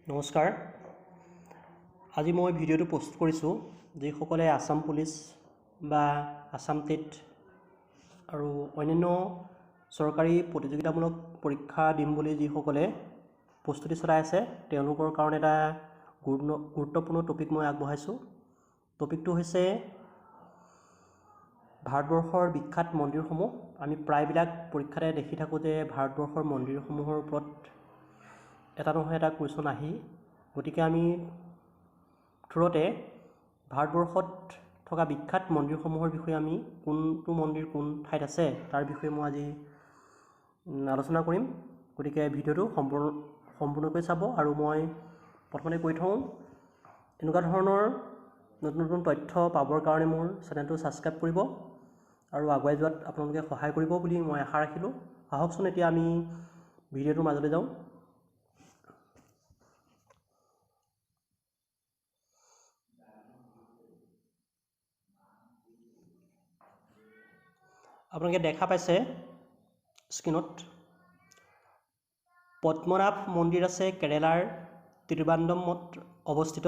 নমস্কাৰ। আজি মই ভিডিঅ'টো পোষ্ট কৰিছোঁ যিসকলে আসাম পুলিচ বা আসাম টেট আৰু অন্যান্য চৰকাৰী প্ৰতিযোগিতামূলক পৰীক্ষা দিম বুলি যিসকলে প্ৰস্তুতি চলাই আছে তেওঁলোকৰ কাৰণে এটা গুৰুত্বপূৰ্ণ টপিক মই আগবঢ়াইছোঁ। টপিকটো হৈছে ভাৰতবৰ্ষৰ বিখ্যাত মন্দিৰসমূহ। আমি প্ৰায়বিলাক পৰীক্ষাতে দেখি থাকোঁ যে ভাৰতবৰ্ষৰ মন্দিৰসমূহৰ ওপৰত এটা নহয় এটা কুৱেশ্যন আহি, গতিকে আমি থ্ৰুতে ভাৰতবৰ্ষত থকা বিখ্যাত মন্দিৰসমূহৰ বিষয়ে আমি কোনটো মন্দিৰ কোন ঠাইত আছে তাৰ বিষয়ে মই আজি আলোচনা কৰিম। গতিকে ভিডিঅ'টো সম্পূৰ্ণকৈ চাব। আৰু মই প্ৰথমতে কৈ থওঁ, এনেকুৱা ধৰণৰ নতুন নতুন তথ্য পাবৰ কাৰণে মোৰ চেনেলটো ছাবস্ক্ৰাইব কৰিব আৰু আগুৱাই যোৱাত আপোনালোকে সহায় কৰিব বুলি মই আশা ৰাখিলোঁ। আহকচোন এতিয়া আমি ভিডিঅ'টোৰ মাজলৈ যাওঁ। আপোনালোকে দেখা পাইছে স্ক্ৰীনত পদ্মনাভ মন্দিৰ আছে কেৰেলাৰ তিৰুবানন্তমত অৱস্থিত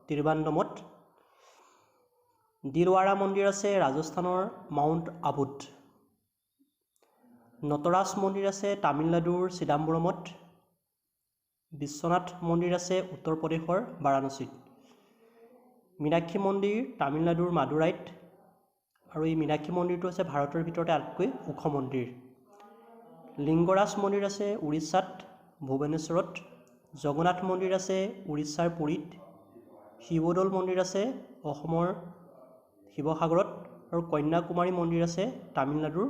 তিৰুবানন্তমত। দিলৱাৰা মন্দিৰ আছে ৰাজস্থানৰ মাউণ্ট আবুত। নটৰাজ মন্দিৰ আছে তামিলনাডুৰ চিদাম্বৰমত। বিশ্বনাথ মন্দিৰ আছে উত্তৰ প্ৰদেশৰ বাৰাণসীত। মীনাক্ষী মন্দিৰ তামিলনাডুৰ মাদুৰাইত। আৰু এই মীনাক্ষী মন্দিৰটো হৈছে ভাৰতৰ ভিতৰতে আটাইতকৈ ওখ মন্দিৰ। লিংগৰাজ মন্দিৰ আছে উৰিষ্যাত ভুৱনেশ্বৰত। জগন্নাথ মন্দিৰ আছে উৰিষ্যাৰ পুৰীত। শিৱদৌল মন্দিৰ আছে অসমৰ শিৱসাগৰত। আৰু কন্যাকুমাৰী মন্দিৰ আছে তামিলনাডুৰ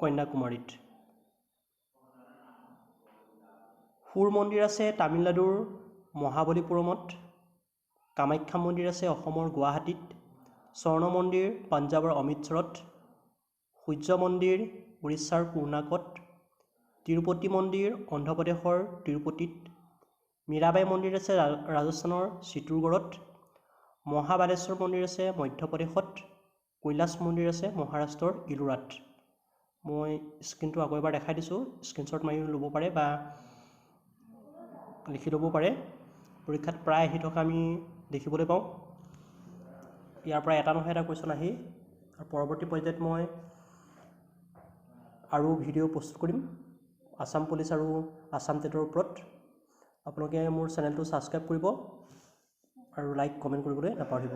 কন্যাকুমাৰীত। সুৰ মন্দিৰ আছে তামিলনাডুৰ মহাবলীপুৰমত। কামাখ্যা মন্দিৰ আছে অসমৰ গুৱাহাটীত। স্বৰ্ণ মন্দিৰ পাঞ্জাৱৰ অমৃতসৰত। সূৰ্য মন্দিৰ উৰিষ্যাৰ পুৰ্ণাকত। তিৰুপতি মন্দিৰ অন্ধ্ৰপ্ৰদেশৰ তিৰুপতিত। মীৰাবাই মন্দিৰ আছে ৰাজস্থানৰ চিত্তোৰগড়ত। মহাবালেশ্বৰ মন্দিৰ আছে মধ্যপ্ৰদেশত। কৈলাশ মন্দিৰ আছে মহাৰাষ্ট্ৰৰ ইলোৰাত। মই স্ক্ৰীনটো আকৌ এবাৰ দেখাই দিছোঁ, স্ক্ৰীনশ্বট মাৰি ল'ব পাৰে বা লিখি ল'ব পাৰে। পৰীক্ষাত প্ৰায় আহি থকা আমি দেখিবলৈ পাওঁ। ইয়াৰ পৰা এটা নহয় এটা কুৱেশ্যন আহি, আৰু পৰৱৰ্তী পৰ্যায়ত মই আৰু ভিডিঅ' প্ৰস্তুত কৰিম আসাম পুলিচ আৰু আসাম টেটৰ ওপৰত। আপোনালোকে মোৰ চেনেলটো ছাবস্ক্ৰাইব কৰিব আৰু লাইক কমেণ্ট কৰিবলৈ নাপাহৰিব।